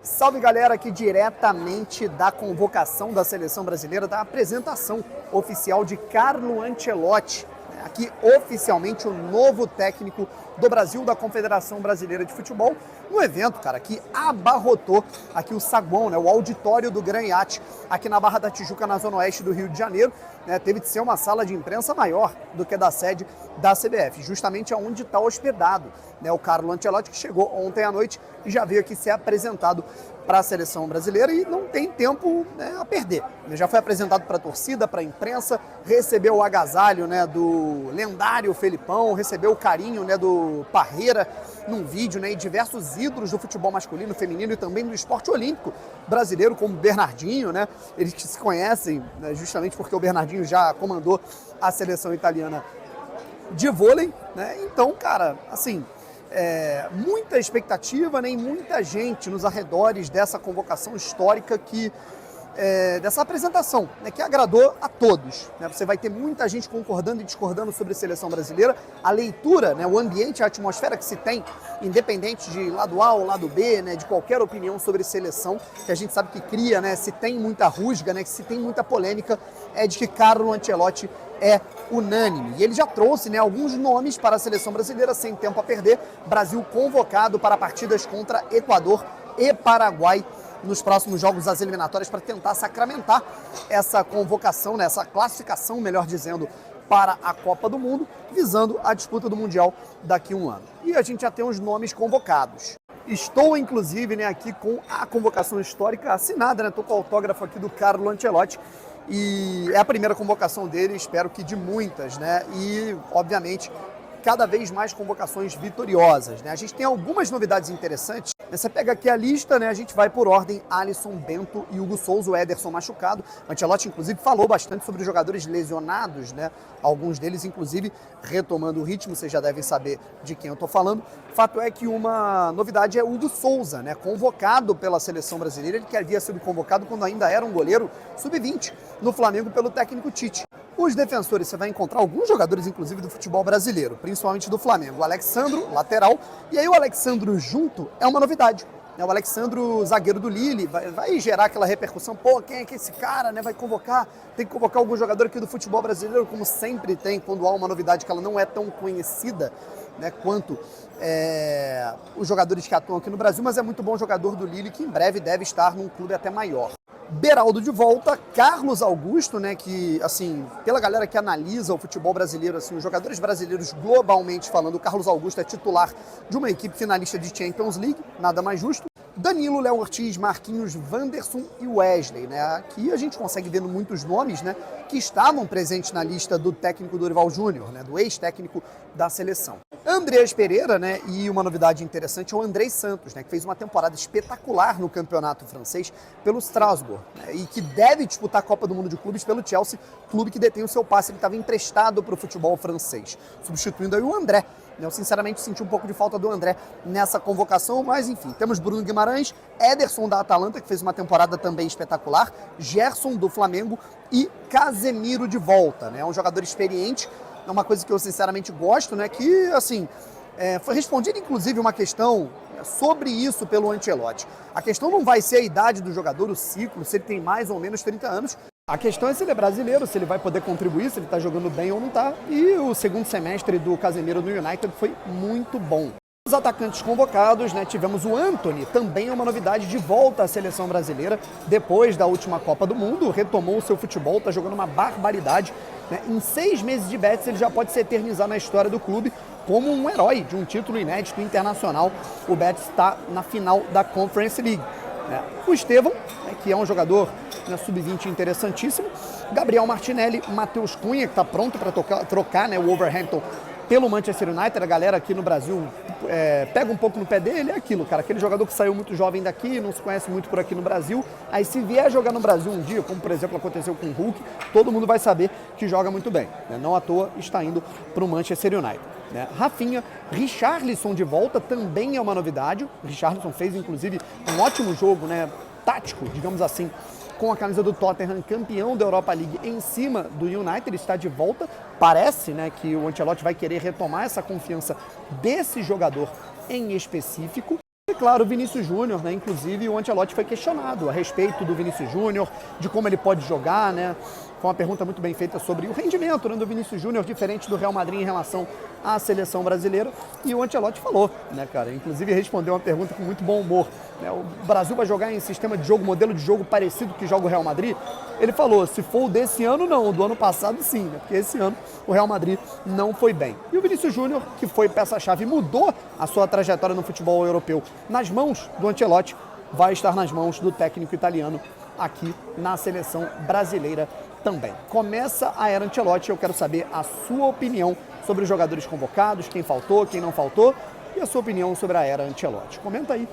Salve galera, aqui diretamente da convocação da seleção brasileira, da apresentação oficial de Carlo Ancelotti, aqui oficialmente o novo técnico do Brasil, da Confederação Brasileira de Futebol, no evento, cara, que abarrotou aqui o saguão, né, o auditório do Gran Iate, aqui na Barra da Tijuca, na zona oeste do Rio de Janeiro, né, teve de ser uma sala de imprensa maior do que a da sede da CBF, justamente aonde está hospedado, né, o Carlo Ancelotti, que chegou ontem à noite e já veio aqui ser apresentado para a seleção brasileira e não tem tempo, né, a perder. Já foi apresentado para a torcida, para a imprensa, recebeu o agasalho, né, do lendário Felipão, recebeu o carinho, né, do Parreira num vídeo, né, e diversos ídolos do futebol masculino, feminino e também do esporte olímpico brasileiro, como o Bernardinho, né, eles que se conhecem, né, justamente porque o Bernardinho já comandou a seleção italiana de vôlei, né, então, cara, assim, muita expectativa, né, e muita gente nos arredores dessa convocação histórica dessa apresentação, né, que agradou a todos, né? Você vai ter muita gente concordando e discordando sobre a seleção brasileira, a leitura, né, o ambiente, a atmosfera que se tem, independente de lado A ou lado B, né, de qualquer opinião sobre seleção, que a gente sabe que cria, né, se tem muita rusga, né, que se tem muita polêmica, é de que Carlo Ancelotti é unânime. E ele já trouxe, né, alguns nomes para a seleção brasileira, sem tempo a perder. Brasil convocado para partidas contra Equador e Paraguai nos próximos jogos das eliminatórias para tentar sacramentar essa convocação, né, essa classificação, melhor dizendo, para a Copa do Mundo, visando a disputa do Mundial daqui a um ano. E a gente já tem os nomes convocados. Estou, inclusive, né, aqui com a convocação histórica assinada, né, estou com o autógrafo aqui do Carlo Ancelotti, e é a primeira convocação dele, espero que de muitas, né, e, obviamente, cada vez mais convocações vitoriosas, né? A gente tem algumas novidades interessantes. Você pega aqui a lista, né? A gente vai por ordem: Alisson, Bento e Hugo Souza, o Ederson machucado. O Ancelotti, inclusive, falou bastante sobre os jogadores lesionados, né? Alguns deles, inclusive, retomando o ritmo, vocês já devem saber de quem eu estou falando. Fato é que uma novidade é o Hugo Souza, né? Convocado pela seleção brasileira, ele que havia sido convocado quando ainda era um goleiro sub-20 no Flamengo pelo técnico Tite. Os defensores, você vai encontrar alguns jogadores, inclusive, do futebol brasileiro, principalmente do Flamengo. O Alexandro, lateral, e aí o Alexandro junto é uma novidade. O Alexandro, zagueiro do Lille, vai gerar aquela repercussão. Pô, quem é que esse cara, né? Vai convocar, tem que convocar algum jogador aqui do futebol brasileiro, como sempre tem, quando há uma novidade que ela não é tão conhecida, né, quanto os jogadores que atuam aqui no Brasil, mas é muito bom jogador do Lille, que em breve deve estar num clube até maior. Beraldo de volta, Carlos Augusto, né, que, assim, pela galera que analisa o futebol brasileiro, assim, os jogadores brasileiros globalmente falando, o Carlos Augusto é titular de uma equipe finalista de Champions League, nada mais justo. Danilo, Léo Ortiz, Marquinhos, Wanderson e Wesley, né? Aqui a gente consegue ver muitos nomes, né, que estavam presentes na lista do técnico Dorival Júnior, né, do ex-técnico da seleção. Andreas Pereira, né, e uma novidade interessante é o Andrei Santos, né, que fez uma temporada espetacular no campeonato francês pelo Strasbourg, né, e que deve disputar a Copa do Mundo de Clubes pelo Chelsea, clube que detém o seu passe, ele estava emprestado para o futebol francês, substituindo aí o André. Eu sinceramente senti um pouco de falta do André nessa convocação, mas enfim, temos Bruno Guimarães, Ederson da Atalanta, que fez uma temporada também espetacular, Gerson do Flamengo e Casemiro de volta, né? É um jogador experiente, é uma coisa que eu sinceramente gosto, né? Que, assim, foi respondida inclusive uma questão sobre isso pelo Ancelotti. A questão não vai ser a idade do jogador, o ciclo, se ele tem mais ou menos 30 anos. A questão é se ele é brasileiro, se ele vai poder contribuir, se ele está jogando bem ou não está. E o segundo semestre do Casemiro no United foi muito bom. Os atacantes convocados, né, tivemos o Antony, também é uma novidade, de volta à seleção brasileira, depois da última Copa do Mundo, retomou o seu futebol, está jogando uma barbaridade, né? Em 6 meses de Betis ele já pode se eternizar na história do clube como um herói de um título inédito internacional. O Betis está na final da Conference League. O Estevão, né, que é um jogador, né, sub-20 interessantíssimo. Gabriel Martinelli, Matheus Cunha, que está pronto para trocar, né, o Wolverhampton pelo Manchester United. A galera aqui no Brasil pega um pouco no pé dele, é aquilo, cara, aquele jogador que saiu muito jovem daqui, não se conhece muito por aqui no Brasil, aí se vier jogar no Brasil um dia, como por exemplo aconteceu com o Hulk, todo mundo vai saber que joga muito bem, né? Não à toa está indo para o Manchester United, né? Rafinha, Richarlison de volta também é uma novidade. O Richarlison fez inclusive um ótimo jogo, né, tático, digamos assim, com a camisa do Tottenham, campeão da Europa League, em cima do United. Ele está de volta. Parece, né, que o Ancelotti vai querer retomar essa confiança desse jogador em específico. E claro, o Vinícius Júnior, né? Inclusive o Ancelotti foi questionado a respeito do Vinícius Júnior, de como ele pode jogar, né? Foi uma pergunta muito bem feita sobre o rendimento, né, do Vinícius Júnior, diferente do Real Madrid em relação à seleção brasileira. E o Ancelotti falou, né, cara? Inclusive respondeu uma pergunta com muito bom humor. Né? O Brasil vai jogar em sistema de jogo, modelo de jogo parecido que joga o Real Madrid? Ele falou, se for o desse ano, não. O do ano passado, sim, né? Porque esse ano o Real Madrid não foi bem. E o Vinícius Júnior, que foi peça-chave e mudou a sua trajetória no futebol europeu nas mãos do Ancelotti, vai estar nas mãos do técnico italiano aqui na seleção brasileira também. Começa a era Ancelotti, eu quero saber a sua opinião sobre os jogadores convocados, quem faltou, quem não faltou, e a sua opinião sobre a era Ancelotti. Comenta aí.